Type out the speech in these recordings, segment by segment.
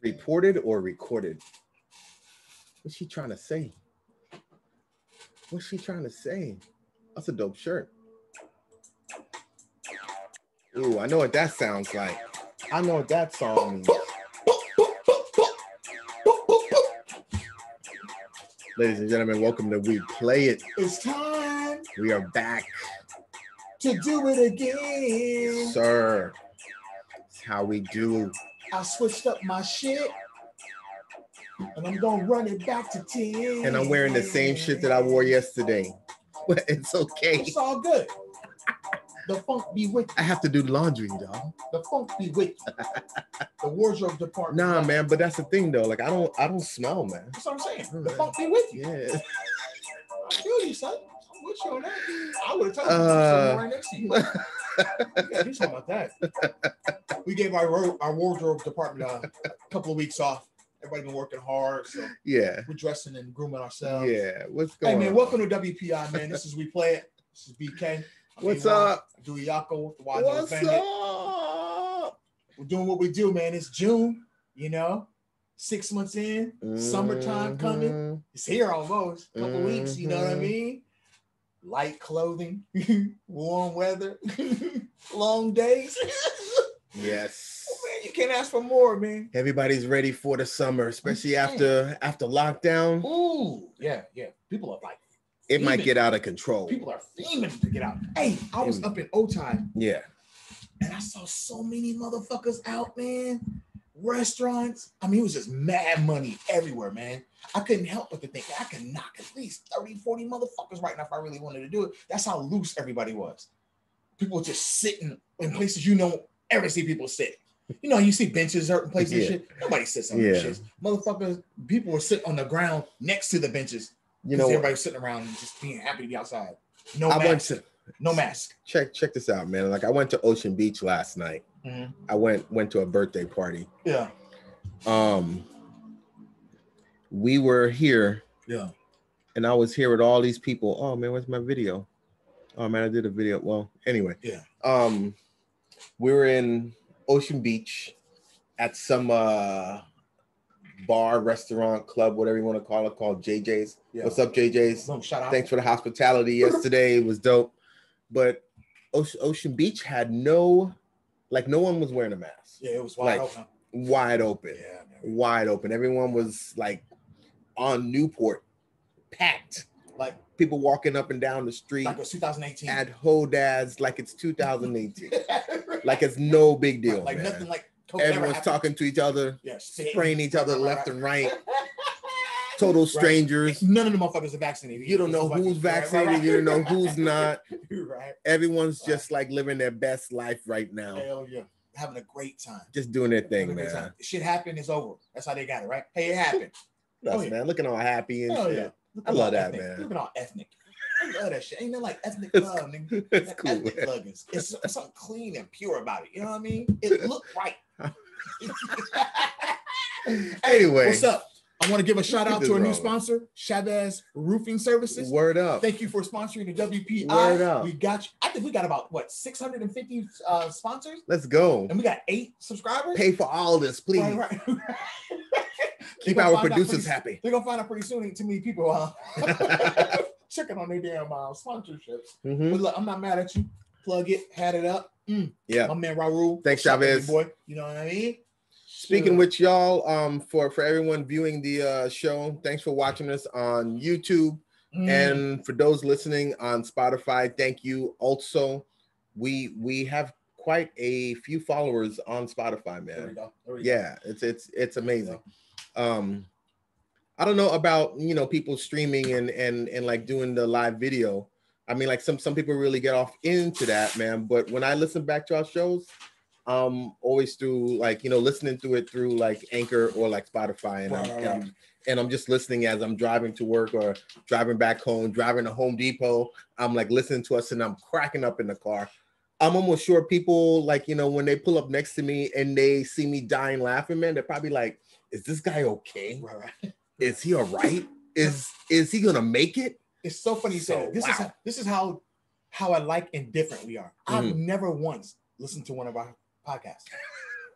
Reported or recorded? What's she trying to say? What's she trying to say? That's a dope shirt. Ooh, I know what that sounds like. I know what that song means. Ladies and gentlemen, welcome to We Play It. It's time. We are back To do it again. Sir. It's how we do. I switched up my shit. And I'm going to run it back to 10. And I'm wearing the same shit that I wore yesterday. But it's okay. It's all good. The funk be with you. I have to do laundry, dog. The funk be with you. The wardrobe department. Nah, man, but that's the thing though. Like I don't smell, man. That's what I'm saying. The funk be with you. Yeah. I feel you, son. I'm with you on that. I would have told you something right next to you. We gotta do something about that. We gave our wardrobe department a couple of weeks off. Everybody been working hard, so yeah, we're dressing and grooming ourselves. Yeah, what's going on? Hey man, welcome to WPI, man. This is We Play It. This is BK. What's up? Adui Yako, the Wide Nose Bandit. Up? We're doing what we do, man. It's June, you know, 6 months in, summertime coming. It's here almost. A couple weeks, you know what I mean? Light clothing, warm weather, long days. Yes. Man, you can't ask for more, man. Everybody's ready for the summer, especially after lockdown. Ooh, yeah. People are like, it might get out of control. People are fiending to get out. Hey, I was up in Otay. Yeah. And I saw so many motherfuckers out, man. Restaurants. I mean, it was just mad money everywhere, man. I couldn't help but to think I could knock at least 30, 40 motherfuckers right now if I really wanted to do it. That's how loose everybody was. People were just sitting in places you don't ever see people sit. You know, you see benches certain places and shit. Nobody sits on these shits. Motherfuckers, people were sitting on the ground next to the benches. You know, everybody was sitting around and just being happy to be outside. No mask. No mask. Check this out, man. Like I went to Ocean Beach last night. Mm-hmm. I went to a birthday party. Yeah. We were here. Yeah. And I was here with all these people. Oh man, where's my video? Oh man, I did a video. Well, anyway. Yeah. We were in Ocean Beach at some bar, restaurant, club, whatever you want to call it, called JJ's. Yeah. What's up, JJ's? Shout out. Thanks for the hospitality yesterday. It was dope. But Ocean Beach had no one was wearing a mask. Yeah, it was wide open. Wide open. Yeah, man. Wide open. Everyone was like on Newport, packed. Like people walking up and down the street. Like it's 2018. At Hodads, like it's 2018. Like it's no big deal. Like man. nothing like everyone's talking to each other, spraying each other left and right. Total strangers. Right. None of the motherfuckers are vaccinated. You don't know who's vaccinated. You don't know who's not. Right. Everyone's just like living their best life right now. Hell yeah. Having a great time. Just doing their thing, man. Shit happened, it's over. That's how they got it, right? Hey, it happened. Man. Looking all happy and shit. Yeah. I love that, man. Looking all ethnic. I love that shit. Ain't no like ethnic love, nigga. It's cool. Ethnic love is. It's something clean and pure about it. You know what I mean? It looked right. Anyway. What's up? I want to give a shout out to our new sponsor, Chavez Roofing Services. Word up. Thank you for sponsoring the WPI. Word up. We got you. I think we got about 650 sponsors. Let's go. And we got 8 subscribers. Pay for all this, please. Right. Keep our producers happy. They're gonna find out pretty soon. Ain't too many people checking on their damn sponsorships. Mm-hmm. But look, I'm not mad at you. Plug it, had it up. Yeah. My man Raul. Thanks, Chavez. Boy, you know what I mean? Speaking with y'all, for everyone viewing the show, thanks for watching us on YouTube. And for those listening on Spotify, thank you. Also, we have quite a few followers on Spotify, man. There we go. Yeah, it's amazing. I don't know about people streaming and like doing the live video. I mean, like some people really get off into that, man. But when I listen back to our shows, always through like listening to it through like Anchor or like Spotify, and I'm just listening as I'm driving to work or driving back home, driving to Home Depot. I'm like listening to us and I'm cracking up in the car. I'm almost sure people like when they pull up next to me and they see me dying laughing, man, they're probably like, "Is this guy okay? Right. Is he all right? Is he gonna make it?" It's so funny. This is how I like and different we are. I've never once listened to one of our podcasts.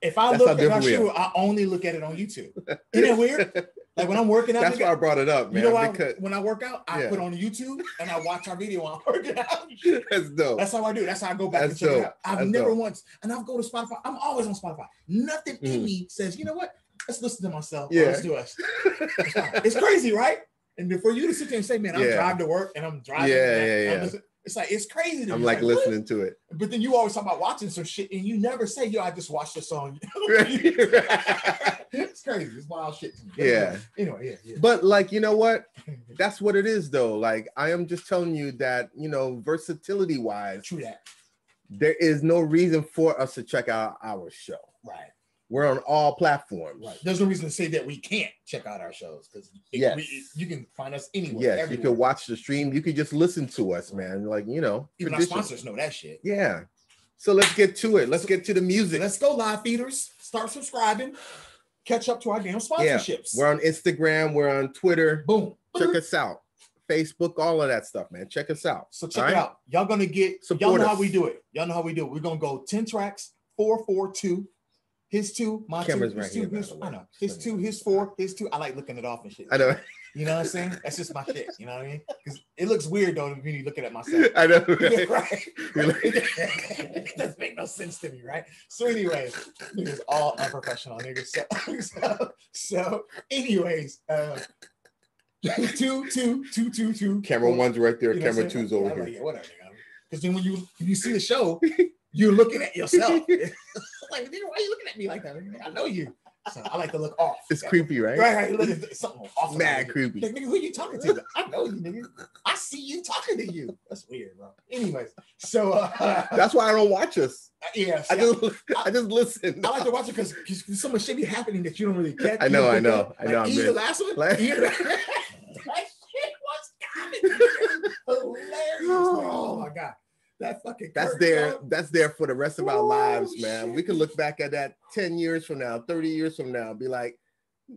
if I That's look how at our different we shoe, are. I only look at it on YouTube. Isn't it weird? Like when I'm working out, That's why I brought it up, man. You know why? Because When I work out, I Yeah. put on YouTube and I watch our video while I'm working out. that's dope. That's how I do. That's how I go back and That's check it dope. out. I've That's never dope. once, and I'll go to Spotify. I'm always on Spotify. Nothing in me says, you know what? Let's listen to myself. Yeah. Let's do us. It's crazy, right? And for you to sit there and say, man, I'm Yeah. driving to work and I'm driving. Yeah. It's like, it's crazy to I'm me. like what? listening to it. But then you always talk about watching some shit and you never say, yo, I just watched the song. It's crazy. It's wild shit to me. Yeah. Anyway, yeah. But like, you know what? That's what it is though. Like, I am just telling you that, you know, versatility wise, True that. there is no reason for us to check out our show. Right. We're on all platforms. Right. There's no reason to say that we can't check out our shows because Yes. you can find us anywhere. Yes, everywhere. you can watch the stream. You can just listen to us, man. Like, you know, Even our tradition. sponsors know that shit. Yeah. So let's get to it. Let's get to the music. Let's go, live feeders. Start subscribing. Catch up to our damn sponsorships. We're on Instagram. We're on Twitter. Boom. Check us out. Facebook, all of that stuff, man. Check us out. So check All it right? out. Y'all gonna get. Support y'all know us. how we do it. Y'all know how we do it. We're gonna go 10 tracks, 4, 4, 2. His 2, my Camera's 2, right his here, 2, by his, the way. I know. His 2, his 4, his 2. I like looking it off and shit. I know. You know what I'm saying? That's just my shit. You know what I mean? Because it looks weird though when you looking at myself. I know. Right? Right? You're like- It doesn't make no sense to me, right? So anyway, niggas all unprofessional niggas. So anyways, 2. Camera one's right there. You know what Camera I'm saying? two's over I'm here. like, yeah, whatever. Because then when you see the show, you're looking at yourself. Like, nigga, why are you looking at me like that? I know you. So I like to look off. It's creepy, right? Right. Look at something off. Mad creepy. Like, nigga, who you talking to? I know you, nigga. I see you talking to you. That's weird, bro. Anyways, so That's why I don't watch us. yeah. I just listen. I like to watch it because so much shit be happening that you don't really catch. I know. Like, I'm the good. last one. Like- That shit was coming. Hilarious. Oh my god. That fucking That's curtain, there. dog. That's there for the rest of our Oh, lives, man. shit. We can look back at that 10 years from now, 30 years from now, and be like,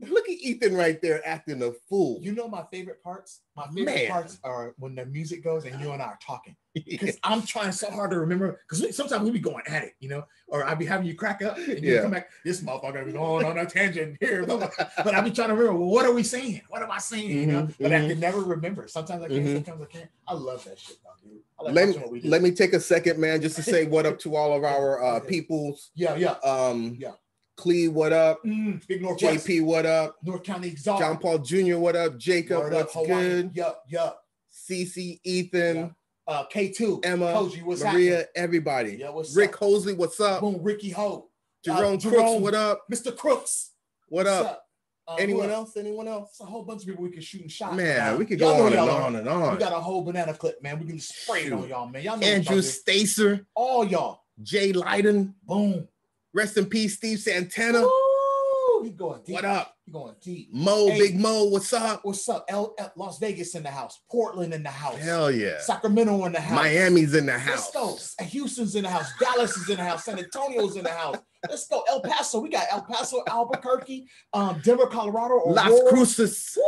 look at Ethan right there acting a fool. You know my favorite parts? My favorite Man. parts are when the music goes and you and I are talking. Because I'm trying so hard to remember. Because sometimes we be going at it, you know? Or I be having you crack up and you Yeah. come back, this motherfucker be going on a tangent here. Blah, blah. But I be trying to remember, well, what are we saying? What am I saying? You know? But I can never remember. Sometimes I can, sometimes I can't. I love that shit, dog, dude. I like watching what we do. Let me take a second, man, just to say what up to all of our peoples. Yeah. Cleve, what up? Big Northwest. JP, what up? North County Exalt. John Paul Jr., what up? Jacob, Word up, what's Hawaii. good? Yup. CC, Ethan, K2. Emma, Koji, what's Maria, happening? everybody. Yeah, what's Rick up? Hosley, what's up? Boom, Ricky Ho. Jerome Crooks, Jerome. what up? Mr. Crooks. What What's up? Anyone who else? Anyone else? It's a whole bunch of people we can shoot and shot. Man, we could Y'all go know on and y'all are. on and on. We got a whole banana clip, man. We can spray it on y'all, man. Y'all know Andrew what y'all do. Stacer, All y'all. Jay Lyden, Boom. rest in peace, Steve Santana. Woo! He going deep. What up? He going deep. Mo, Hey. Big Mo, what's up? What's up? Las Vegas in the house. Portland in the house. Hell yeah. Sacramento in the house. Miami's in the Let's house. go. Houston's in the house. Dallas is in the house. San Antonio's in the house. Let's go. El Paso. We got El Paso, Albuquerque, Denver, Colorado. Las Aurora. Cruces.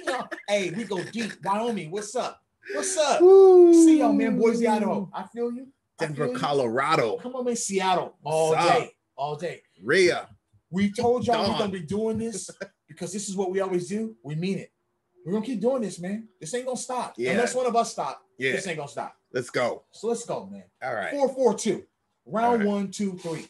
Yeah. Hey, we go deep. Wyoming, what's up? What's up? Woo. See y'all, man. Boise, Idaho. I feel you. I Denver, feel you. Colorado. Come on, man. Seattle. All What's up? day. All day. Rhea. We told y'all we're Dawn. going to be doing this because this is what we always do. We mean it. We're going to keep doing this, man. This ain't going to stop. Yeah. Unless one of us stop, Yeah. this ain't going to stop. Let's go. So let's go, man. All right. 4-4-2. Round All right. 1, 2, 3.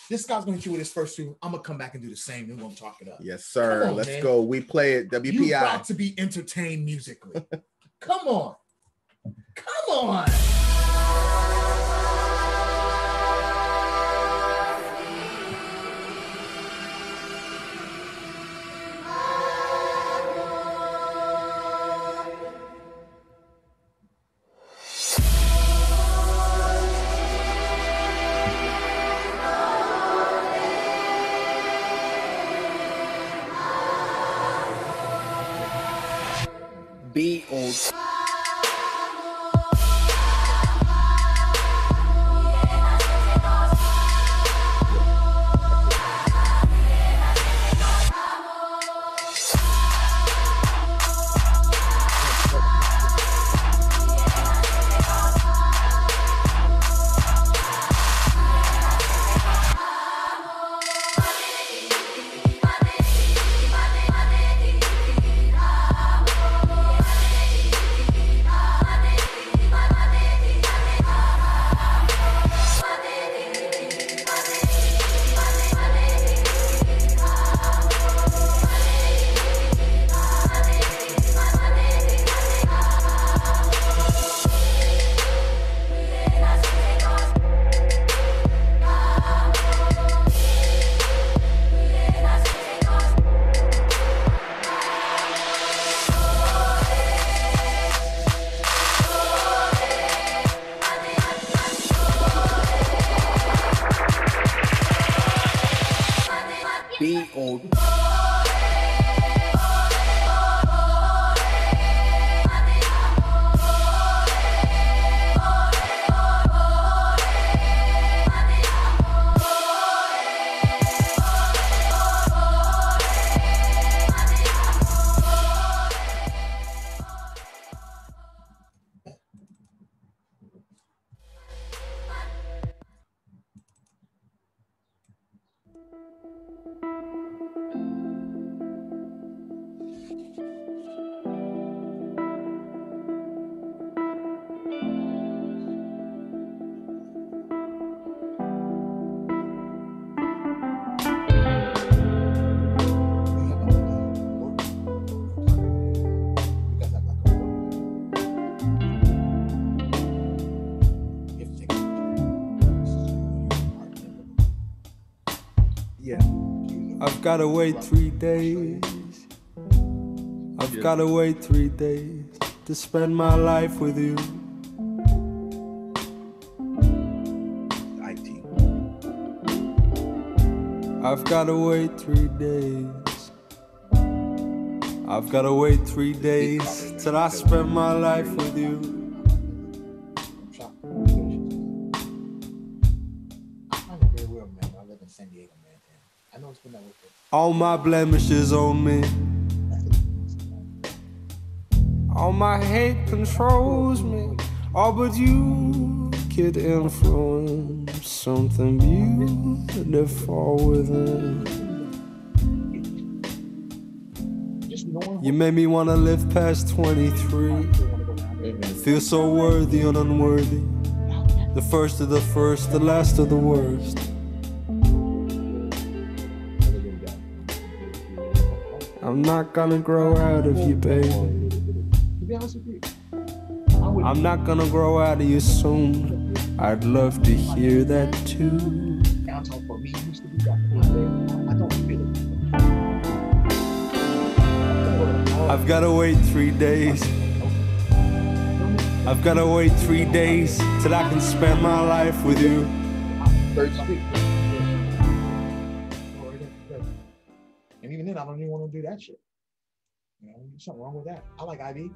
This guy's going to hit you with his first two. I'm going to come back and do the same. Then we're going to talk it up. Yes, sir. Come on, Let's man. go. We play it. You WPI. got to be entertained musically. Come on. Come on. Be on. Be on. I've gotta wait 3 days. I've gotta wait 3 days to spend my life with you. I've gotta wait 3 days. I've gotta wait 3 days till I spend my life with you. All my blemishes on me. All my hate controls me. All but you could influence something beautiful within. You made me wanna live past 23. Feel so worthy and unworthy. The first of the first, the last of the worst. I'm not gonna grow out of you, baby. I'm not gonna grow out of you soon. I'd love to hear that too. I've gotta wait 3 days. I've gotta wait 3 days till I can spend my life with you. And even then, I don't even want to do that shit. You know, there's something wrong with that. I like ID.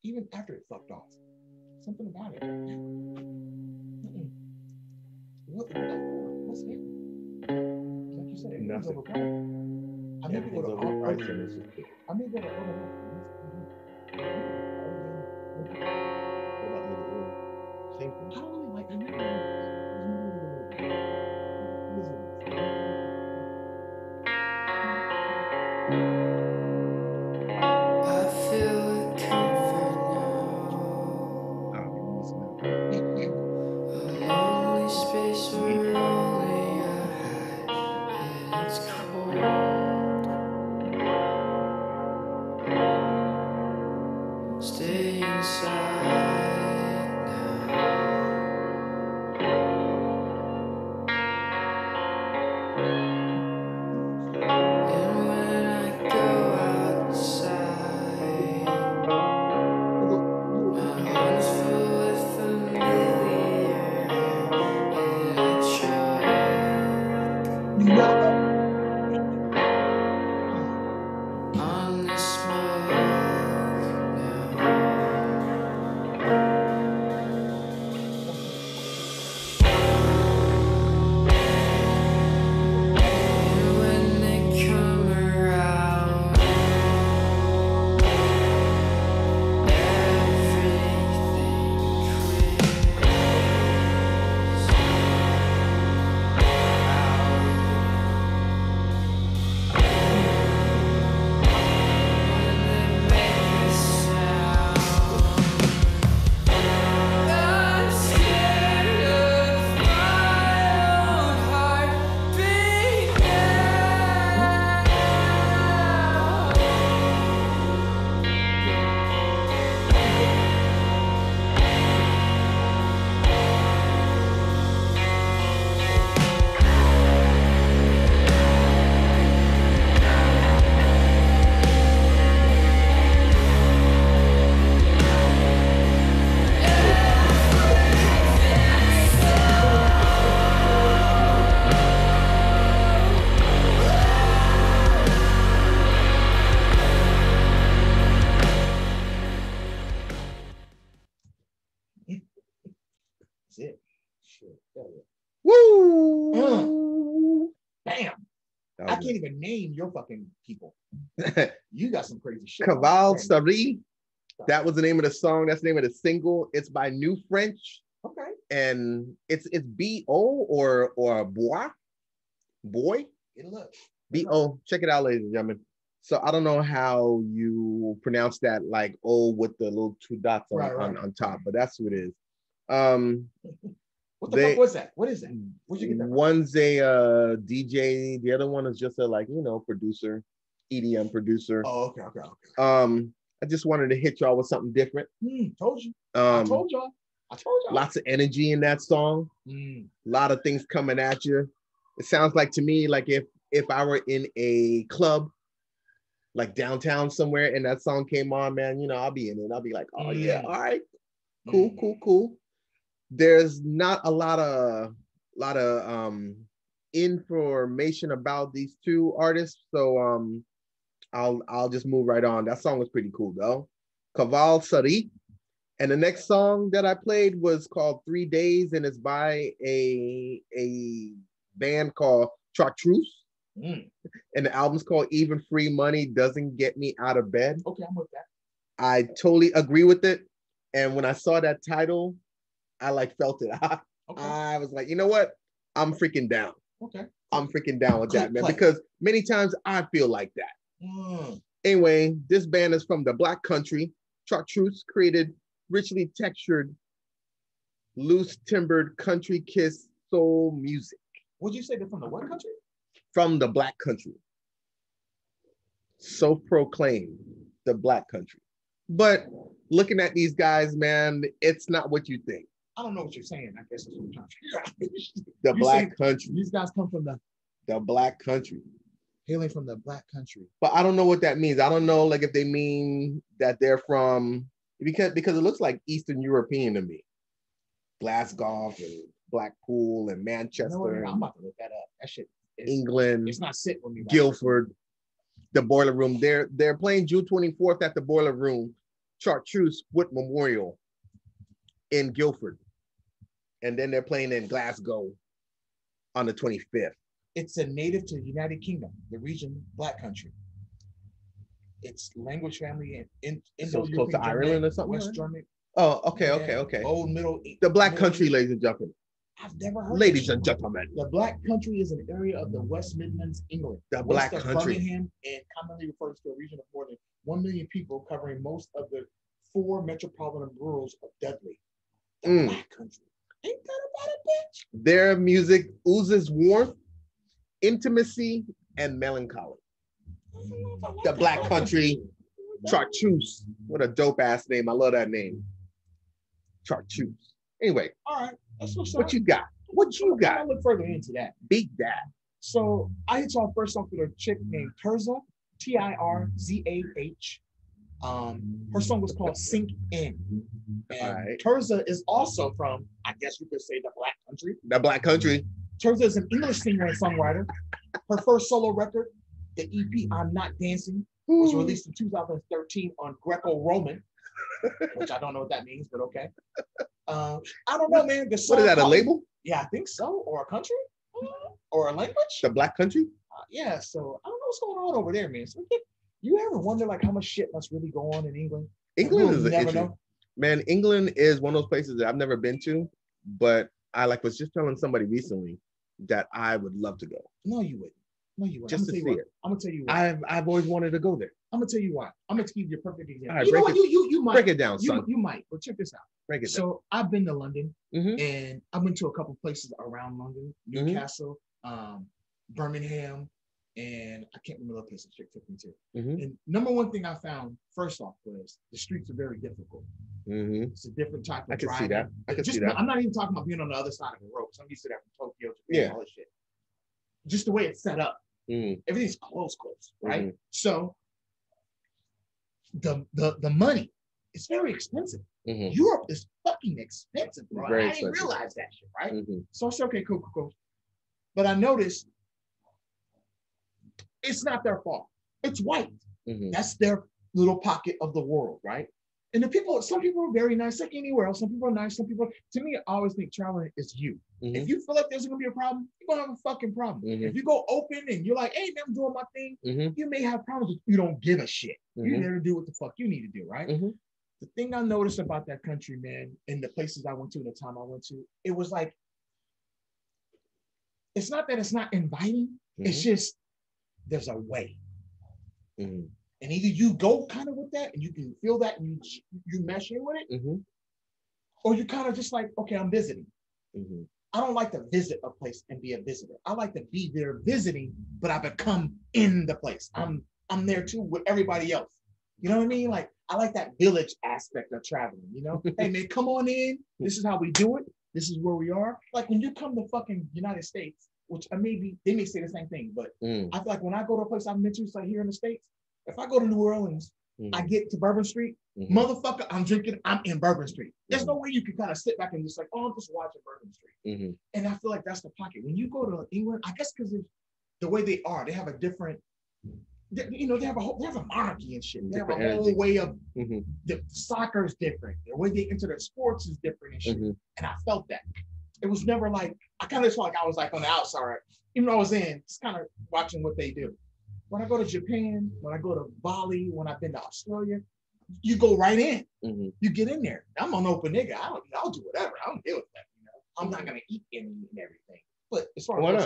Even after it fucked off. Something about it. What's it? Like you said, nothing. I may go to I may go to Stay inside now. And when I go outside, my arms full with familiar, and I choke on the smoke now. And when they come around, everything clears That's it. Shit. Woo! Bam. That I was can't even name your fucking people. it. You got some crazy shit. Caval Sari. That was the name of the song. That's the name of the single. It's by New French. Okay. And it's B-O or bois. Boy. It'll look. B-O. Check it out, ladies and gentlemen. So I don't know how you pronounce that, like O with the little two dots on top, but that's what it is. What the fuck was that? What is that? Where'd you get that from? One's a DJ, the other one is just a producer, EDM producer. Oh, okay. I just wanted to hit y'all with something different. Told you. I told y'all. Lots of energy in that song. A lot of things coming at you. It sounds like to me like if I were in a club, like downtown somewhere, and that song came on, man, I'll be in it. I'll be like, oh yeah, all right, cool. There's not a lot of information about these two artists, so I'll just move right on. That song was pretty cool though. Caval Sari. And the next song that I played was called 3 Days, and it's by a band called Chartreuse. And the album's called Even Free Money Doesn't Get Me Out of Bed. Okay, I'm with that. I totally agree with it. And when I saw that title, I felt it. I was like, you know what? I'm freaking down. Okay. I'm freaking down with that, man, because many times I feel like that. Anyway, this band is from the Black Country. Chartreuse created richly textured, loose-timbered country kiss soul music. Would you say they're from the what country? From the Black Country. So proclaimed the Black Country. But looking at these guys, man, it's not what you think. I don't know what you're saying. I guess that's what I'm trying to figure out. The Black Country. These guys come from the Black Country. Hailing from the Black Country. But I don't know what that means. I don't know, like, if they mean that they're from, because it looks like Eastern European to me. Glasgow and Blackpool and Manchester. You know what? I'm about to look that up. That shit. England. It's not sitting with me. Guildford. The Boiler Room. They're playing June 24th at the Boiler Room Chartreuse Wood Memorial in Guildford. And then they're playing in Glasgow on the 25th. It's a native to the United Kingdom, the region Black Country. Its language family and so it's close to Ireland or something? West German. Oh, okay. Old Middle. The Black Country, ladies and gentlemen. I've never heard. Ladies and gentlemen. The Black Country is an area of the West Midlands, England. The Black West of Country. Birmingham, and commonly refers to a region of more than 1 million people, covering most of the 4 metropolitan boroughs of Dudley. The Black Country. Ain't that about it, bitch? Their music oozes warmth, intimacy, and melancholy. The Black Country Chartreuse. What a dope ass name. I love that name. Chartreuse. Anyway. All right. That's what's up. What you got? What you got? I'll look further into that. Beat that. So I hit y'all first off with a chick named Tirzah, Tirzah. Her song was called Sink In. And Tirzah is also from, I guess you could say, the Black Country. The Black Country. Tirzah is an English singer and songwriter. Her first solo record, the EP I'm Not Dancing, was released in 2013 on Greco-Roman, which I don't know what that means, but okay. I don't know, man. What is that, a label? Yeah, I think so. Or a country? Or a language? The Black Country? Yeah, so I don't know what's going on over there, man. So you ever wonder like how much shit must really go on in England? England is an issue. Man, England is one of those places that I've never been to, but I was just telling somebody recently that I would love to go. No, you wouldn't. No, you wouldn't. Just to see it. I'm gonna tell you why. I've always wanted to go there. I'm gonna tell you why. I'm gonna give you a perfect example. Right, you know what? You might break it down, son. You might, but check this out. Break it down. So I've been to London, and I've been to a couple places around London, Newcastle, Birmingham, and I can't remember the place the chick took me to. And number one thing I found, first off, was the streets are very difficult. It's a different type of driving. See that. I can see that. I'm not even talking about being on the other side of the road. I'm used to that from Tokyo, Japan, all this shit. Just the way it's set up. Everything's close, right? So the money is very expensive. Europe is fucking expensive, bro. I didn't realize that shit, right? So I said, okay, cool. But I noticed it's not their fault. It's white. That's their little pocket of the world, right? And some people are very nice, like anywhere else. Some people are nice. Some people, to me, I always think traveling is you. If you feel like there's gonna be a problem, you're gonna have a fucking problem. If you go open and you're like, hey, man, I'm doing my thing, you may have problems if you don't give a shit. You're there to do what the fuck you need to do, right? The thing I noticed about that country, man, and the places I went to and the time I went to, it was like, it's not that it's not inviting, it's just, there's a way. And either you go kind of with that and you can feel that and you mesh in with it, or you kind of just like, okay, I'm visiting. I don't like to visit a place and be a visitor. I like to be there visiting, but I become in the place. I'm there too with everybody else. You know what I mean? Like, I like that village aspect of traveling, you know? Hey man, come on in. This is how we do it. This is where we are. Like when you come to fucking United States, which they may say the same thing, but I feel like when I go to a place I've been to, like here in the States, if I go to New Orleans, I get to Bourbon Street, motherfucker, I'm in Bourbon Street. There's no way you can kind of sit back and just like, oh, I'm just watching Bourbon Street. And I feel like that's the pocket. When you go to England, I guess because of the way they are, they have a different, they have a monarchy and shit. They have a whole way of, the soccer is different. The way they enter their sports is different and shit. And I felt that. It was never like, I kind of felt like I was like on the outside, even though I was in, just kind of watching what they do. When I go to Japan, when I go to Bali, when I've been to Australia, you go right in. You get in there. I'm an open nigga. I'll do whatever. I don't deal with that. You know, I'm not gonna eat any and everything. But as far as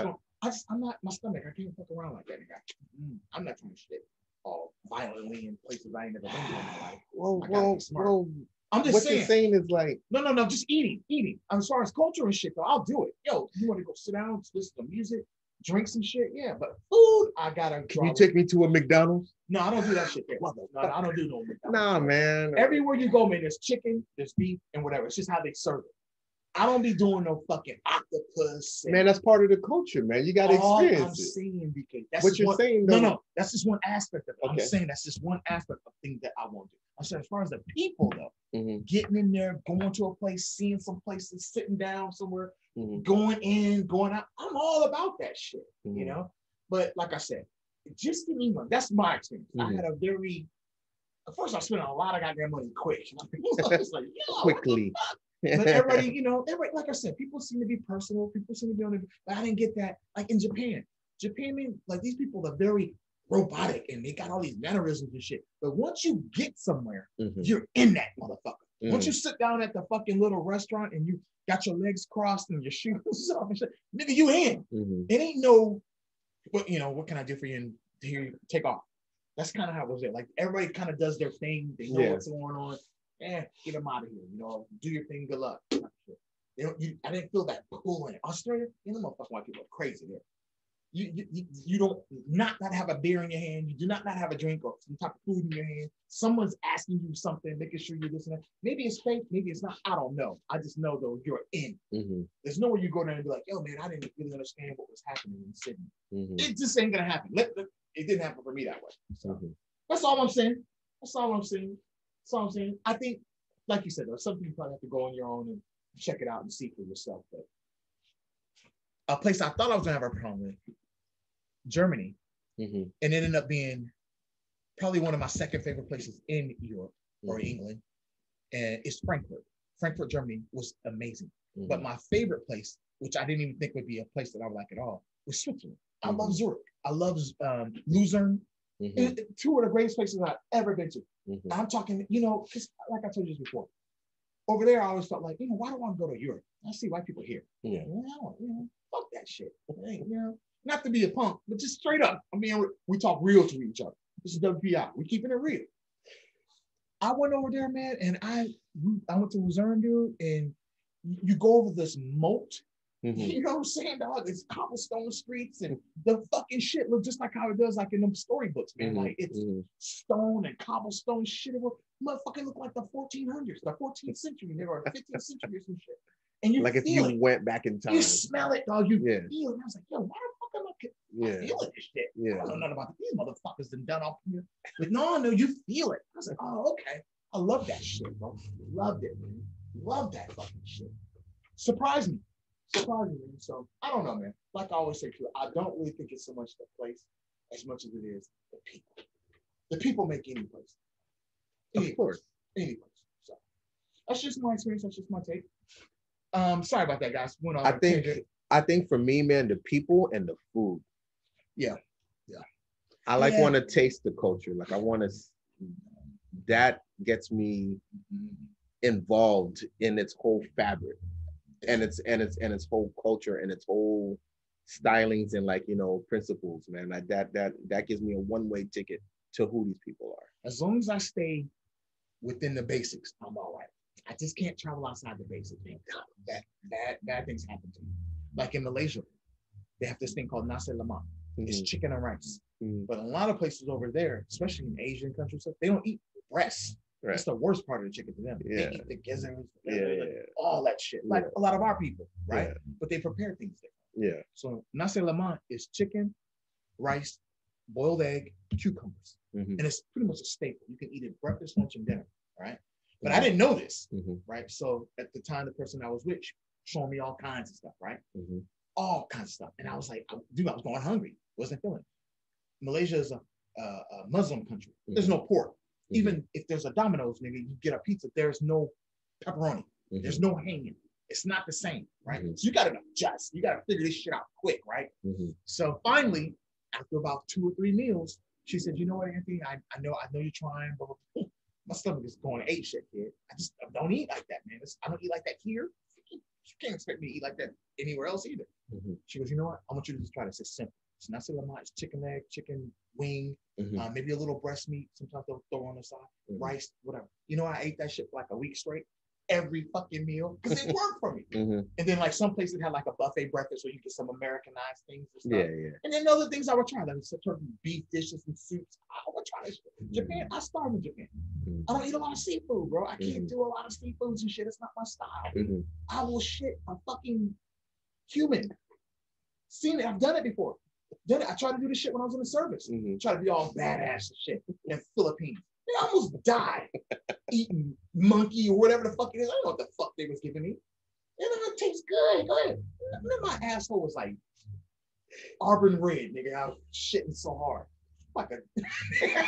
I'm not my stomach. I can't fuck around like that. Nigga. I'm not trying to shit all violently in places I ain't never been to in my life. Well, I'm just what saying. You're saying is like no, just eating. As far as culture and shit, though, I'll do it. Yo, you want to go sit down, listen to music, drink some shit? Yeah, but food, I gotta. Can you take me to a McDonald's? No, I don't do that shit there. No, I don't do no McDonald's. Nah, man. Everywhere you go, man, there's chicken, there's beef, and whatever. It's just how they serve it. I don't be doing no fucking octopus. Man, that's part of the culture, man. You gotta experience I'm saying, BK. That's what you're saying. Though, no, that's just one aspect of it. Okay. I'm saying that's just one aspect of things that I won't do. I'm saying as far as the people though, getting in there, going to a place, seeing some places, sitting down somewhere, going in, going out. I'm all about that shit, you know. But like I said, just in England, that's my experience. I had a very, at first I spent a lot of goddamn money quick. I was like, yo, quickly. But everybody, like I said, people seem to be personal. People seem to be on it. But I didn't get that. Like in Japan, like these people are very robotic and they got all these mannerisms and shit. But once you get somewhere, you're in that motherfucker. Once you sit down at the fucking little restaurant and you got your legs crossed and your shoes off and shit, nigga, you in. It ain't no, what can I do for you and here you take off. That's kind of how it was there. Like everybody kind of does their thing. They know what's going on. Get them out of here. Do your thing. Good luck. I didn't feel that pull in Australia. The motherfucking white people are crazy there. You don't not have a beer in your hand. You do not have a drink or some type of food in your hand. Someone's asking you something, making sure you're listening. Maybe it's fake, maybe it's not. I don't know. I just know though you're in. There's nowhere you go there and be like, yo, man, I didn't really understand what was happening in Sydney. It just ain't gonna happen. It didn't happen for me that way. So that's all I'm saying. That's all I'm saying. I think, like you said, there's something you probably have to go on your own and check it out and see for yourself. But a place I thought I was gonna have a problem with, Germany, and it ended up being probably one of my second favorite places in Europe or England, and it's Frankfurt. Frankfurt, Germany was amazing. But my favorite place, which I didn't even think would be a place that I would like at all, was Switzerland. I love Zurich. I love Lucerne. Two of the greatest places I've ever been to. I'm talking, because like I told you before, over there I always felt like, why do I want to go to Europe? I see white people here. Fuck that shit. Not to be a punk, but just straight up. I mean, we talk real to each other. This is WPI. We're keeping it real. I went over there, man, and I went to Lucerne, dude, and you go over this moat. You know what I'm saying, dog? It's cobblestone streets, and the fucking shit look just like how it does, like in them storybooks, man. Like it's stone and cobblestone shit. It motherfucking look like the 1400s, the 14th century, or 15th century or some shit. And you like if you went back in time. You smell it, dog. You feel it. And I was like, yo, why the fuck am I feeling this shit? I don't know nothing about these motherfuckers done off here. But no, you feel it. I was like, oh, okay. I love that shit, bro. Loved it, man. Love that fucking shit. Surprised me. So I don't know, man. Like I always say, I don't really think it's so much the place as much as it is the people. The people make any place. Any place. So that's just my experience. That's just my take. Sorry about that, guys. I think for me, man, the people and the food. Yeah. I want to taste the culture. Like I want to. That gets me involved in its whole fabric, and its whole culture and its whole stylings and principles, man. Like that gives me a one-way ticket to who these people are. As long as I stay within the basics, I'm all right. I just can't travel outside the basics, man. Bad things happen to me. Like in Malaysia, they have this thing called nasi lemak. It's chicken and rice. But a lot of places over there, especially in Asian countries, they don't eat breasts. Right. That's the worst part of the chicken to them. They eat the gizzards, all that shit. Like a lot of our people, right? But they prepare things different. So nasi lemak is chicken, rice, boiled egg, cucumbers. And it's pretty much a staple. You can eat it breakfast, lunch, and dinner, right? But I didn't know this, right? So at the time, the person I was with showing me all kinds of stuff, right? All kinds of stuff. And I was like, dude, I was going hungry. Wasn't feeling it. Malaysia is a Muslim country. There's no pork. Even if there's a Domino's, nigga, you get a pizza, there's no pepperoni. There's no hanging. It's not the same, right? So you got to adjust. You got to figure this shit out quick, right? So finally, after about 2 or 3 meals, she said, you know what, Anthony, I know you're trying, but my stomach is going to ape shit, kid. I don't eat like that, man. I don't eat like that here. You can't expect me to eat like that anywhere else either. She goes, you know what? I want you to just try this. It's simple. It's nasi lemak, it's chicken leg, chicken wing, maybe a little breast meat. Sometimes they'll throw on the side, rice, whatever. You know, I ate that shit for like a week straight, every fucking meal, because it worked for me. And then like some places had like a buffet breakfast where you get some Americanized things and stuff. And then other things I would try, like certain beef dishes and soups. I would try this shit. Japan, I starved in Japan. I don't eat a lot of seafood, bro. I can't do a lot of seafoods and shit. It's not my style. I will shit a fucking human. Seen it. I've done it before. I tried to do this shit when I was in the service. Try to be all badass and shit in the Philippines. They almost died eating monkey or whatever the fuck it is. I don't know what the fuck they was giving me. And it tastes good. Go ahead. And then my asshole was like Auburn red, nigga. I was shitting so hard. Like a man.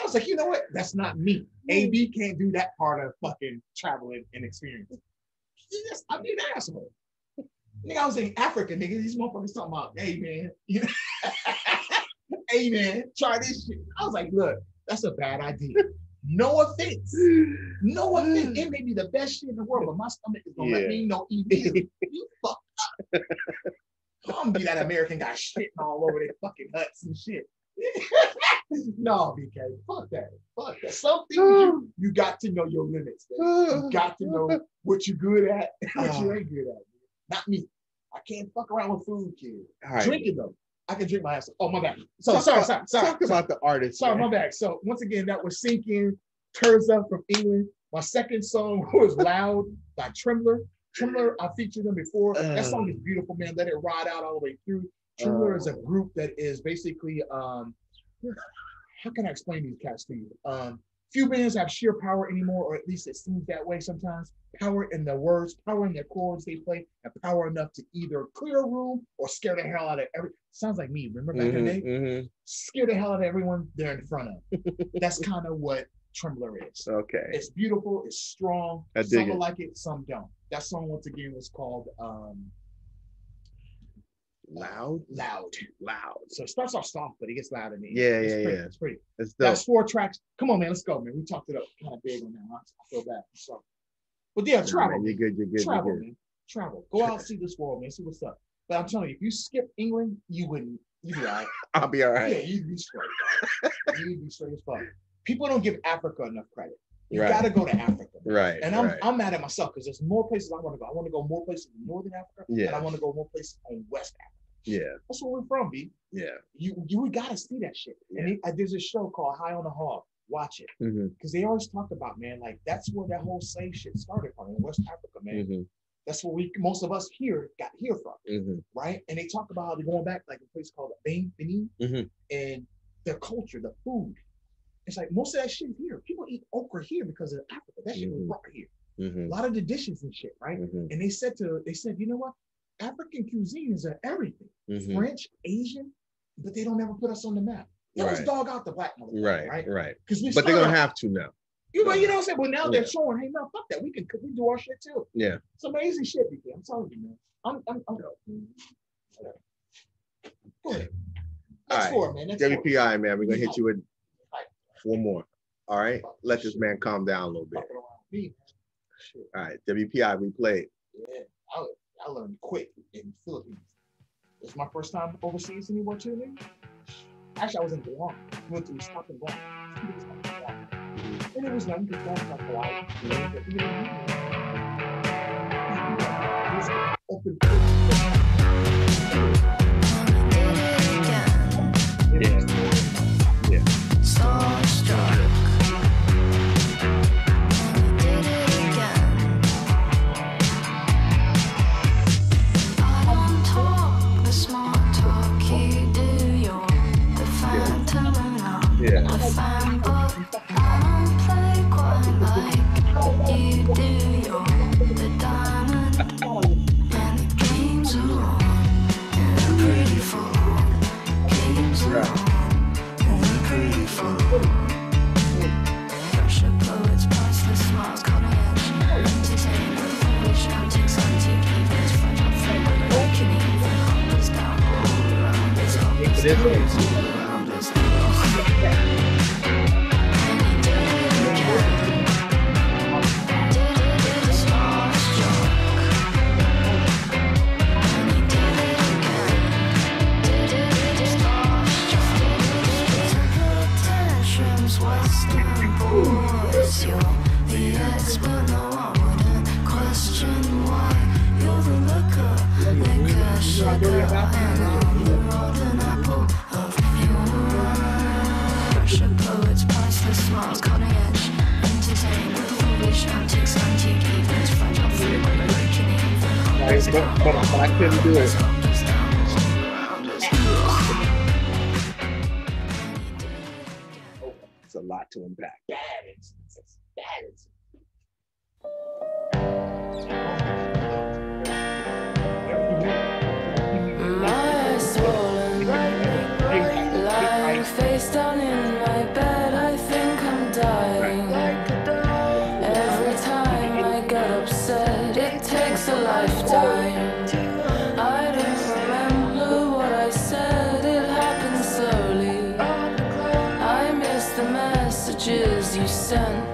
I was like, you know what? That's not me. AB can't do that part of fucking traveling and experience. I'm an asshole. Nigga, I was in Africa, nigga. These motherfuckers talking about, hey man, hey man, try this shit. I was like, look, that's a bad idea. No offense. No offense. It may be the best shit in the world, but my stomach is gonna let me know you fucked up. I'm gonna be that American guy shitting all over their fucking huts and shit. No, BK, fuck that. Fuck that. Something you got to know your limits, man. You got to know what you're good at and what you ain't good at. Not me. I can't fuck around with food, kid. Right. Drinking though, I can drink my ass. Oh, my bad. So sorry. Talk about the artist. Sorry, my bad. So once again, that was Sinking, Terza from England. My second song was Loud by Trembler. Trembler, I featured them before. That song is beautiful, man. Let it ride out all the way through. Trembler is a group that is basically, how can I explain these cats to you? Few bands have sheer power anymore, or at least it seems that way sometimes. Power in their words, power in their chords they play, and power enough to either clear a room or scare the hell out of sounds like me, remember back in the day? Scare the hell out of everyone they're in front of. That's kind of what Trembler is. Okay. It's beautiful, it's strong. Some will like it, some don't. That song, once again, was called Loud. So it starts off soft, but it gets loud in the end. It's pretty. It's dope. That's 4 tracks. Come on, man, let's go, man. We talked it up kind of big on that. I feel bad. So, but yeah, travel. Man, you're good. Travel, man. Travel. Go out, see this world, man. See what's up. But I'm telling you, if you skip England, you wouldn't. You'd be all right. I'll be all right. Yeah, you'd be straight. You'd be straight as fuck. People don't give Africa enough credit. You gotta go to Africa. Right. And I'm mad at myself because there's more places I want to go. I want to go more places in Northern Africa. And I want to go more places in West Africa. Yeah. That's where we're from, B. Yeah. You gotta see that shit. Yeah. And there's a show called High on the Hog. Watch it. Because they always talk about, man, like that's where that whole slave shit started from in West Africa, man. That's where most of us here got here from. Right? And they talk about how they're going back like a place called Benin and their culture, the food. It's like most of that shit here. People eat okra here because of Africa. That shit was brought here. A lot of the dishes and shit, right? And they said, you know what? African cuisines are everything. French, Asian, but they don't ever put us on the map. They always dog out the black motherfucker, right? But they're gonna have to now. You know what I'm saying? But now they're showing, hey, no, fuck that. We do our shit too. Yeah. It's amazing shit, BK. I'm telling you, man. I'm go ahead. Next four, man. WPI, man. We're gonna hit you with 4 more. All right. Let this man calm down a little bit. All right. WPI, we played. Yeah. I learned quick in the Philippines. It's my first time overseas anywhere too, man. Actually, I was in Guam. We went to stop in Guam. And it was nothing because Guam's not Hawaii. Open. Yeah. Starstruck. But I couldn't do it. It's a lot to unpack. Bad instances. My swollen, lying face down in my bed, I think I'm dying. Every time I get upset, it takes a lifetime. I don't remember what I said, it happened slowly. I miss the messages you sent.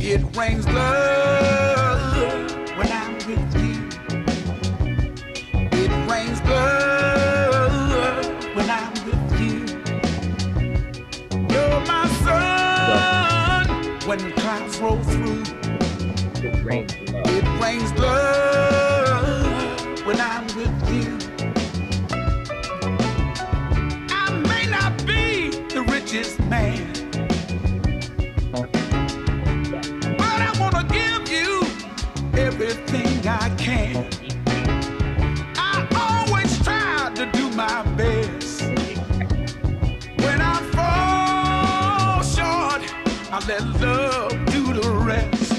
It rains blood when I'm with you. It rains blood when I'm with you. You're my sun when clouds roll through. It rains blood when I'm with you. I may not be the richest man, but I want to give you everything I can. I always try to do my best. When I fall short, I let love do the rest.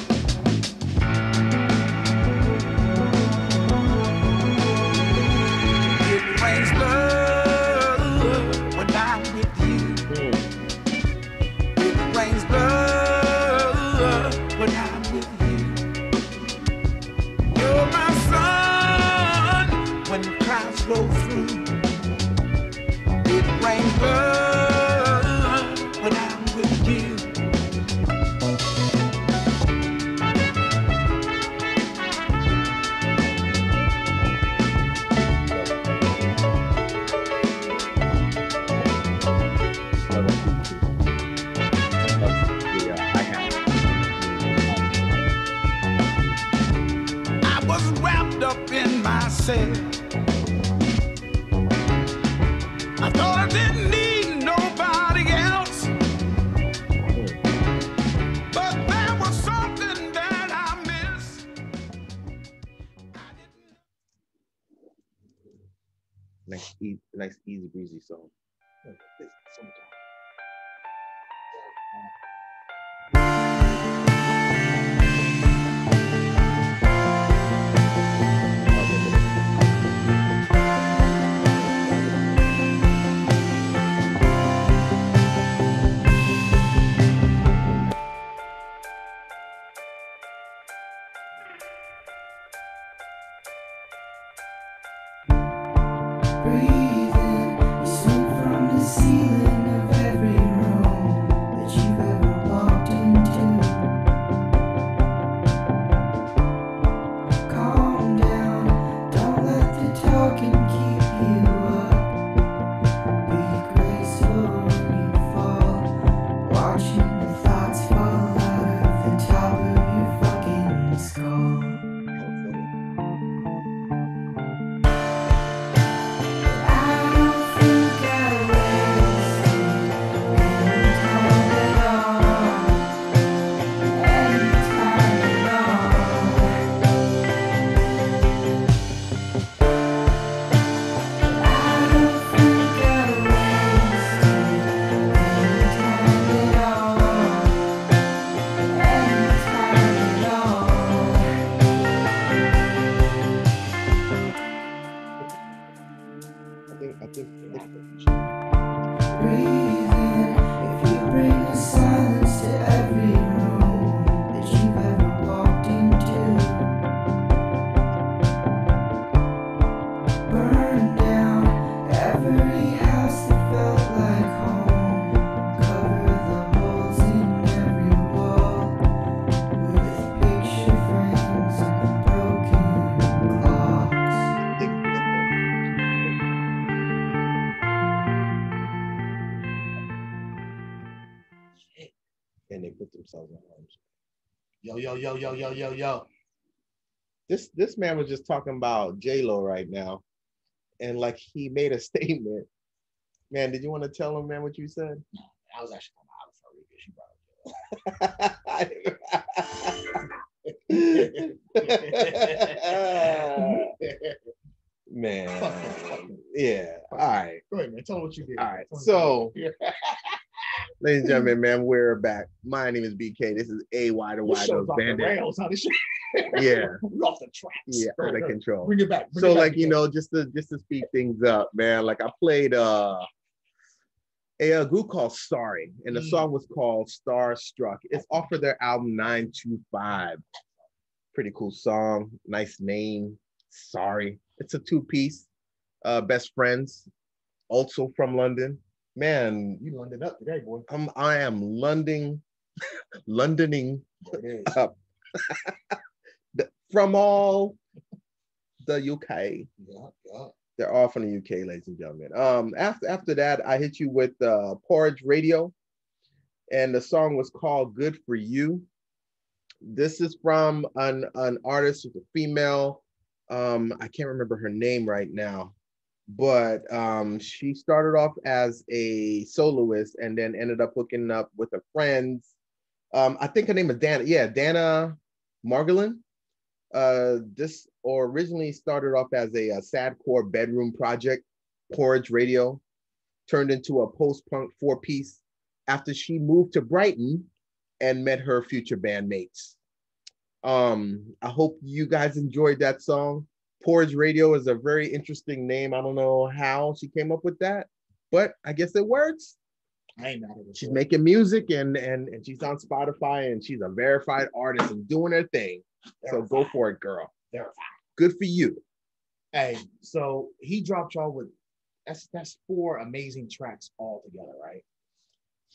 It rains blood when I'm with you. It rains blood when I'm with you. You're my sun when clouds roll through. It rains blood when I'm with you. I was wrapped up in myself. I thought I didn't need nobody else, but there was something that I missed. Nice easy breezy song. Breathing, you swing from the ceiling of every room that you've ever walked into. Calm down, don't let the talking keep you up. Be graceful when you fall, watching the thoughts fall out of the top of your fucking skull. Breathing, if you bring a silence to every room that you've ever walked into. Burn down every house that felt like home. Cover the holes in every wall with picture frames and broken clocks. And they put themselves in harm's Yo. This man was just talking about J-Lo right now, and like he made a statement. Man, did you want to tell him, man, what you said? I was actually on the Man, yeah. All right. Go ahead, man. Tell them what you did. All right. So, ladies and gentlemen, man, we're back. My name is BK. This is Wide Nose Bandit. Rails, huh? This shit. Yeah. We're off the tracks. Yeah, out of control. Bring it back. So, like, you know, just to speed things up, man. Like, I played a group called Sorry, and the song was called Starstruck. It's off of their album 925. Pretty cool song. Nice name. Sorry. It's a two-piece. Best friends, also from London. Man, you London up today, boy. I am London Londoning up from all the UK. Yeah. They're all from the UK, ladies and gentlemen. After that, I hit you with Porridge Radio, and the song was called "Good for You." This is from an artist who's a female. I can't remember her name right now, but she started off as a soloist and then ended up hooking up with her friends. I think her name is Dana. Yeah, Dana Margolin. This originally started off as a sadcore bedroom project. Porridge Radio turned into a post-punk 4-piece after she moved to Brighton and met her future bandmates. I hope you guys enjoyed that song. Porridge Radio is a very interesting name. I don't know how she came up with that, but I guess it works. I ain't mad at it. She's making music and she's on Spotify and she's a verified artist and doing her thing. So go for it, girl. Good for you. Hey, so he dropped y'all with that's 4 amazing tracks all together, right?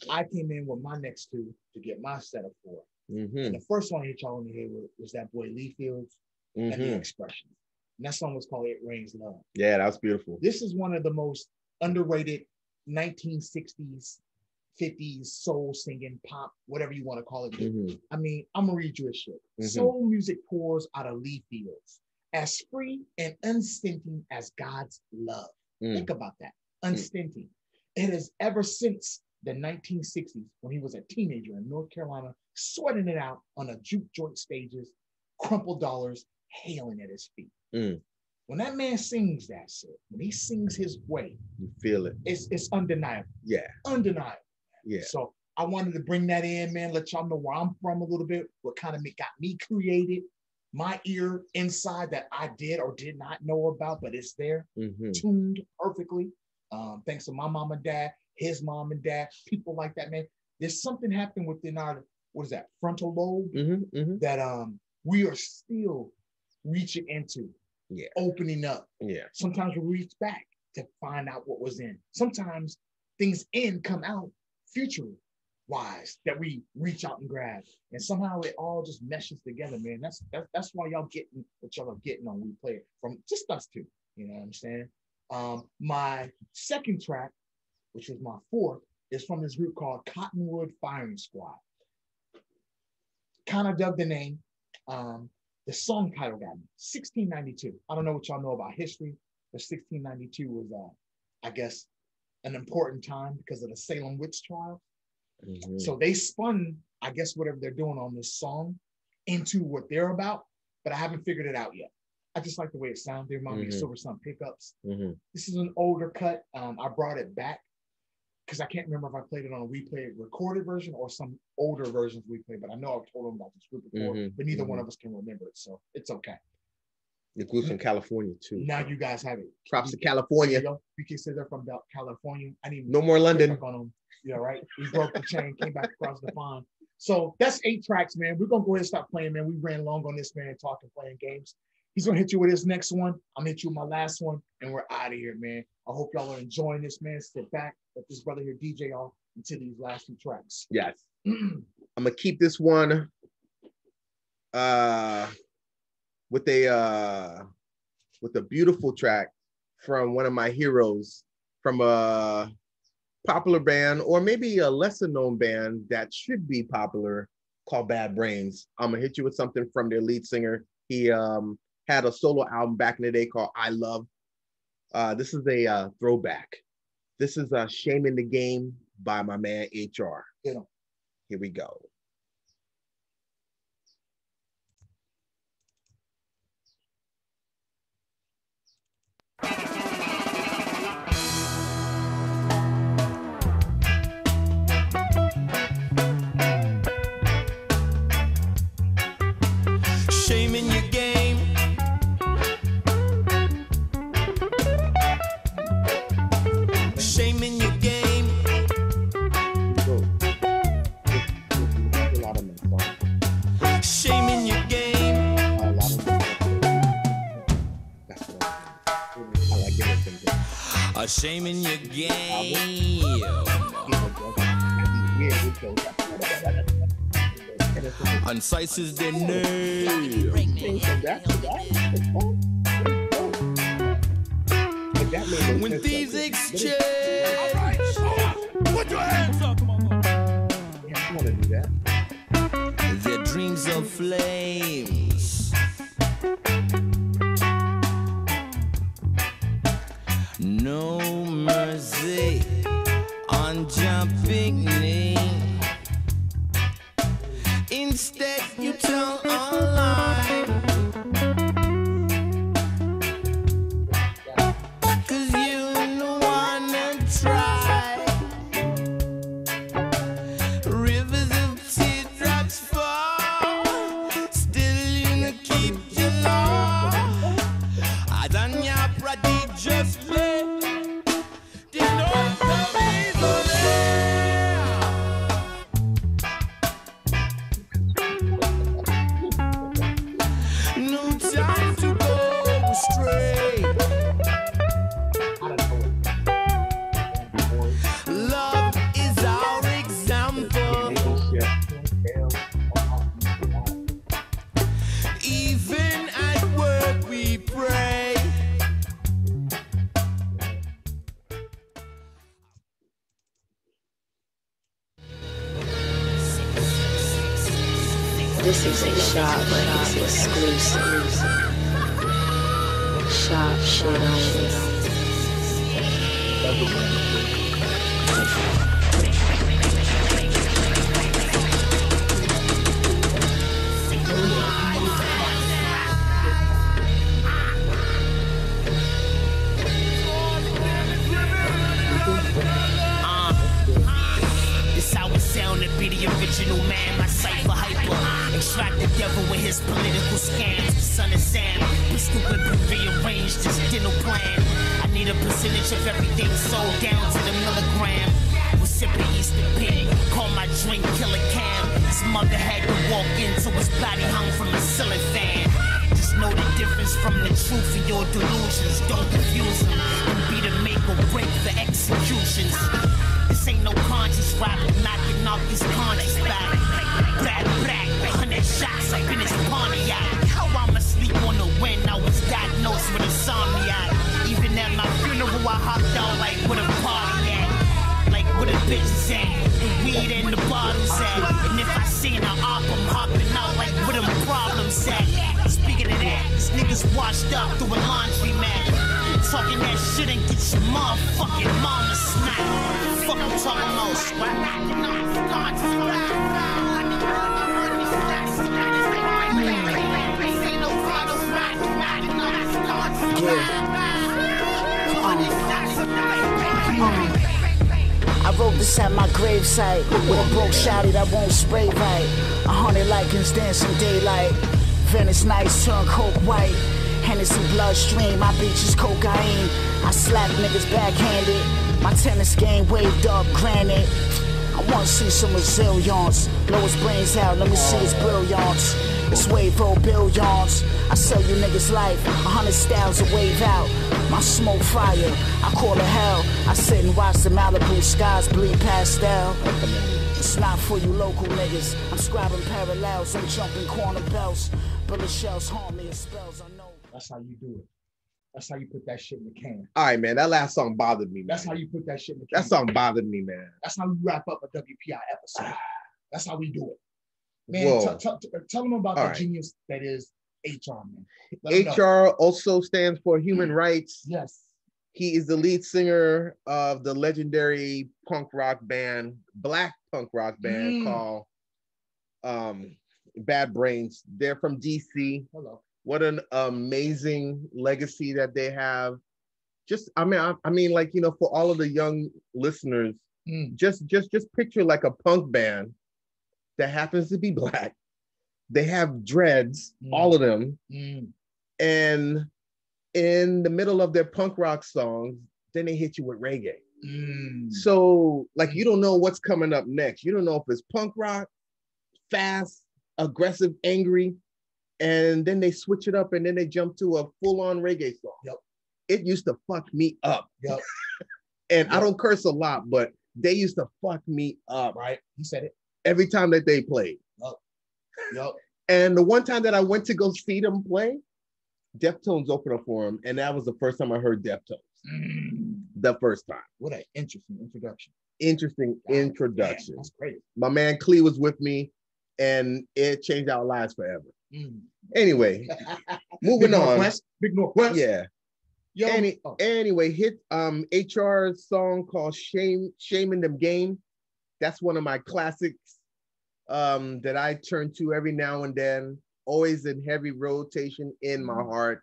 I came in with my next 2 to get my set of 4. Mm-hmm. And the first one I hit y'all in the head with was that boy Lee Fields and the Expression. And that song was called "It Rains Love." Yeah, that was beautiful. This is one of the most underrated 1960s, 50s soul singing, pop, whatever you want to call it. Mm-hmm. I mean, I'm gonna read you a shit. Soul music pours out of Lee Fields, as free and unstinting as God's love. Think about that. Unstinting. It has ever since the 1960s, when he was a teenager in North Carolina, sweating it out on a juke joint stages, crumpled dollars hailing at his feet. When that man sings that shit, when he sings his way, you feel it. It's undeniable. Yeah. Undeniable. Yeah. So I wanted to bring that in, man, let y'all know where I'm from a little bit, what kind of got me created, my ear inside that I did or did not know about, but it's there, tuned perfectly. Thanks to my mom and dad, his mom and dad, people like that, man. There's something happening within our, what is that, frontal lobe that we are still reaching into, opening up. Yeah. Sometimes we reach back to find out what was in. Sometimes things come out future-wise that we reach out and grab, and somehow it all just meshes together, man. That's why y'all getting what y'all are getting on We Play It from just us two. You know what I'm saying? My second track, which was my 4th, is from this group called Cottonwood Firing Squad. Kind of dug the name. The song title got me, 1692. I don't know what y'all know about history, but 1692 was, I guess, an important time because of the Salem witch trial. So they spun, I guess, whatever they're doing on this song into what they're about, but I haven't figured it out yet. I just like the way it sounds. They remind me of Silver Sun pickups. This is an older cut. I brought it back because I can't remember if I played it on a We Play It recorded version or some older versions we played, but I know I've told them about this group before, but neither one of us can remember it, so it's okay. The group's from California too. Now you guys have it. Props to California. We can say they're from California. I need no more London. On them. Yeah, right. We broke the chain, came back across the pond. So that's 8 tracks, man. We're gonna go ahead and stop playing, man. We ran long on this, man, talking, playing games. He's gonna hit you with his next one. I'm gonna hit you with my last one, and we're out of here, man. I hope y'all are enjoying this, man. Sit back, let this brother here DJ off into these last 2 tracks. Yes. I'm gonna keep this one with a beautiful track from one of my heroes from a popular band, or maybe a lesser known band that should be popular, called Bad Brains. I'm gonna hit you with something from their lead singer. He had a solo album back in the day called I Love. This is a throwback. This is Shame in the Game by my man HR. Yeah. Here we go. Shame in your game. Shame in your game. Shame in your game. A shame in your game. and sizes the name. When thieves exchange, put your hands up, I want to do that. their dreams of flames. No mercy on jumping name. Instead, you tell a lie. 'Cause you don't wanna try. Rivers of teardrops fall. Still you keep your law. Adanya Pradi just play. This is a shop, but it's exclusive. Shop shit only. This how it sound to be the original man, my cipher hyper. Extract the devil with his political scams. The son of Sam, pistol whip and rearranged his dental plan. I need a percentage of everything sold down to the milligram. Was sipping Easter pig, call my drink killer cam. His mother had to walk into his body hung from a ceiling fan. Just know the difference from the truth of your delusions. Don't confuse them and be the make or break for executions. This ain't no conscious rap, knocking off his conscious back. Brat, 100 shots up in his Pontiac. How I'ma sleep on the wind? I was diagnosed with insomnia. Even at my funeral, I hopped out like with a party at. Like with a bitch at. The weed and the bottles at. And if I seen her op, I'm hopping out like with them problems at. Speaking of that, these niggas washed up through a laundry mat. Talking that shit and get your motherfucking mama smacked. Fuck I'm talking about I wrote this at my gravesite with a broke shotty that won't spray right. 100 likings, dancing daylight. Venice nights turn coke white. Hennessy bloodstream, my beach is cocaine. I slap niggas backhanded. My tennis game waved up granite. I wanna see some resilience. Blow his brains out, let me see his brilliance. It's wave roll billions. I sell you niggas life, 100 styles of wave out. My smoke fire, I call it hell. I sit and watch the Malibu skies bleed pastel. It's not for you local niggas. I'm scribing parallels, I'm jumping corner belts. Bullet shells haunt me in spells, I know. That's how you do it. That's how you put that shit in the can. All right, man. That last song bothered me, man. That's how you put that shit in the can. That song bothered me, man. That's how you wrap up a WPI episode. That's how we do it. Man, tell them about the genius that is HR, man. HR also stands for Human Rights. Yes. He is the lead singer of the legendary punk rock band, black punk rock band called Bad Brains. They're from DC. Hello. What an amazing legacy that they have. Just, I mean, like, you know, for all of the young listeners, just picture like a punk band that happens to be black. They have dreads, all of them. And in the middle of their punk rock songs, then they hit you with reggae. So like, you don't know what's coming up next. You don't know if it's punk rock, fast, aggressive, angry, and then they switch it up and then they jump to a full-on reggae song. Yep. It used to fuck me up. Yep. And I don't curse a lot, but they used to fuck me up. Right. You said it. Every time that they played. Yep. Yep. And the one time that I went to go see them play, Deftones opened up for him, and that was the first time I heard Deftones. The first time. What an interesting introduction. Interesting introduction. Man, that's great. My man Clee was with me, and it changed our lives forever. Anyway, moving on. Big Northwest. Yeah. Yo, Anyway, hit HR's song called Shame in Them Game. That's one of my classics that I turn to every now and then, always in heavy rotation in my heart.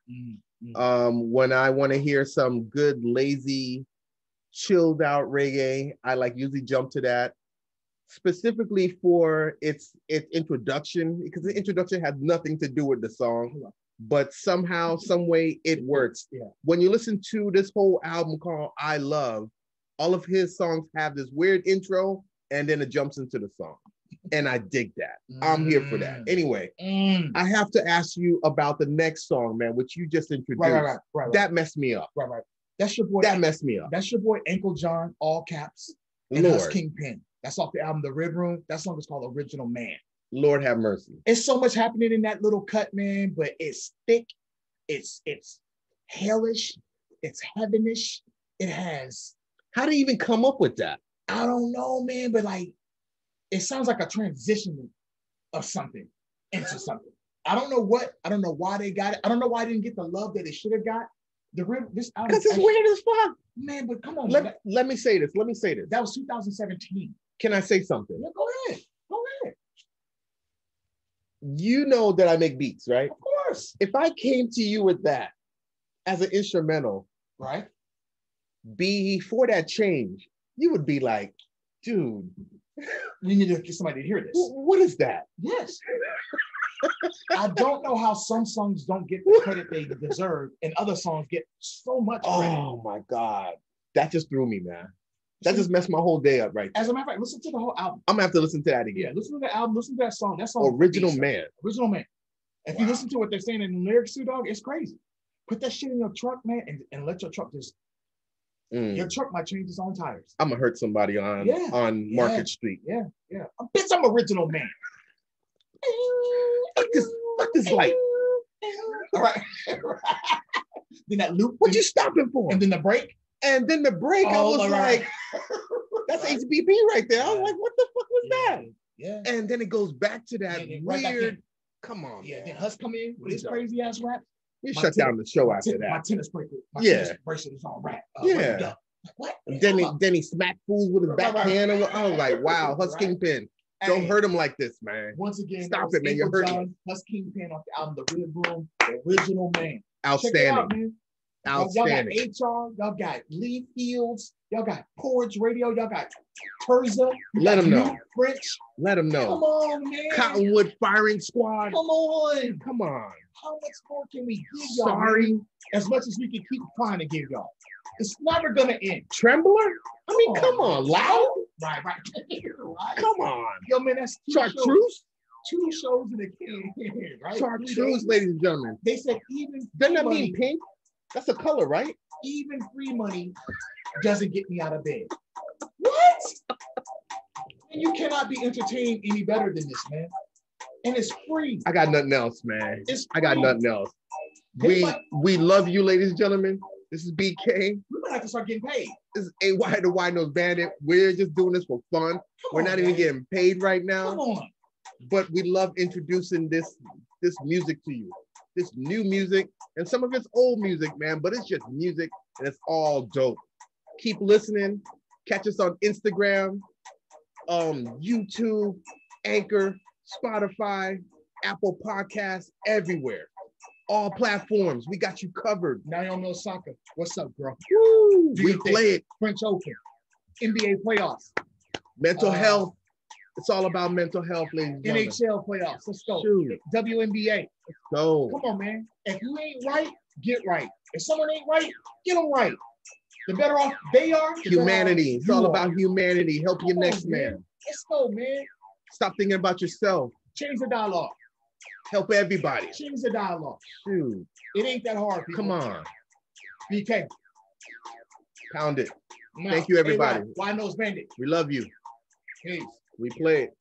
When I want to hear some good, lazy, chilled out reggae, I like usually jump to that, specifically for its introduction, because the introduction has nothing to do with the song, but somehow, some way it works. Yeah. When you listen to this whole album called I Love, all of his songs have this weird intro, and then it jumps into the song. And I dig that. I'm here for that. Anyway, I have to ask you about the next song, man, which you just introduced. Right. That messed me up. Right. That's your boy. That messed me up. That's your boy, Uncle John, all caps, and Husk Kingpin. That's off the album, The Rib Room. That song is called Original Man. Lord have mercy. It's so much happening in that little cut, man, but it's thick. It's hellish. It's heavenish. It has. How do you even come up with that? I don't know, man, but like, it sounds like a transition of something into something. I don't know why they got it. I don't know why I didn't get the love that it should have got. This album, because it's weird as fuck, man. But come on, let me say this. That was 2017. Can I say something? Yeah, go ahead. You know that I make beats, right? Of course. If I came to you with that as an instrumental, right, before that change, you would be like, dude, you need to get somebody to hear this. What is that? Yes. I don't know how some songs don't get the credit they deserve and other songs get so much credit. Oh my God. That just threw me, man. That just messed my whole day up right there. As a matter of fact, listen to the whole album. I'm gonna have to listen to that again. Yeah, listen to the album, listen to that song. That song Original Man. Original Man. If you listen to what they're saying in the lyrics too, dog, it's crazy. Put that shit in your truck, man, and let your truck just your truck might change its own tires. I'm gonna hurt somebody on Market Street. Yeah. Bitch, I'm Original Man. Fuck this light. All right. Then that loop. What you stopping for? And then the break. I was like, that's HBP right there. I was like, what the fuck was that? Yeah. And then it goes back to that weird. Come on. Yeah. Man. Then Husk come in with his crazy ass rap. You shut down the show after that. My tennis bracelet is on rap. What? And then he smacked fools with his backhand. I was like, wow, Husk Kingpin. Don't hurt him like this, man. Once again, stop it, man. You're hurting. Husk Kingpin off the album, The Rib Room, The Original Man. Outstanding. Check it out, man. Outstanding. Y'all got HR, y'all got Lee Fields, y'all got Porridge Radio, y'all got Terza. Let them know. French. Let them know. Come on, man. Cottonwood Firing Squad. Come on. How much more can we give y'all? Sorry. Man? As much as we can keep trying to give y'all. It's never gonna end. Trembler? I mean, come on. Loud? Right. Come on. Yo, man, that's Chartreuse? 2 shows in a can, right? Chartreuse, ladies and gentlemen. They said even doesn't that mean pink? That's a color, right? Even free money doesn't get me out of bed. What? And you cannot be entertained any better than this, man. And it's free. I got nothing else, man. I got nothing else. We love you, ladies and gentlemen. This is BK. We might have to start getting paid. This is AY the Wide Nose Bandit. We're just doing this for fun. We're not even getting paid right now. Come on. But we love introducing this music to you. This new music, and some of it's old music, man, but it's just music, and it's all dope. Keep listening. Catch us on Instagram, YouTube, Anchor, Spotify, Apple Podcasts, everywhere. All platforms. We got you covered. Naomi Osaka, what's up, bro? Woo, we play it. French Open, NBA playoffs. Mental health. It's all about mental health, ladies and gentlemen. NHL playoffs. Let's go. Shoot. WNBA. Let's go. Come on, man. If you ain't right, get right. If someone ain't right, get them right. The better off they are. Humanity. It's all about humanity. Help your next man. Let's go, man. Stop thinking about yourself. Change the dialogue. Help everybody. Change the dialogue. Shoot. It ain't that hard, people. Come on. BK. Pound it. Thank you, everybody. Wide Nose Bandit. We love you. Peace. We play it.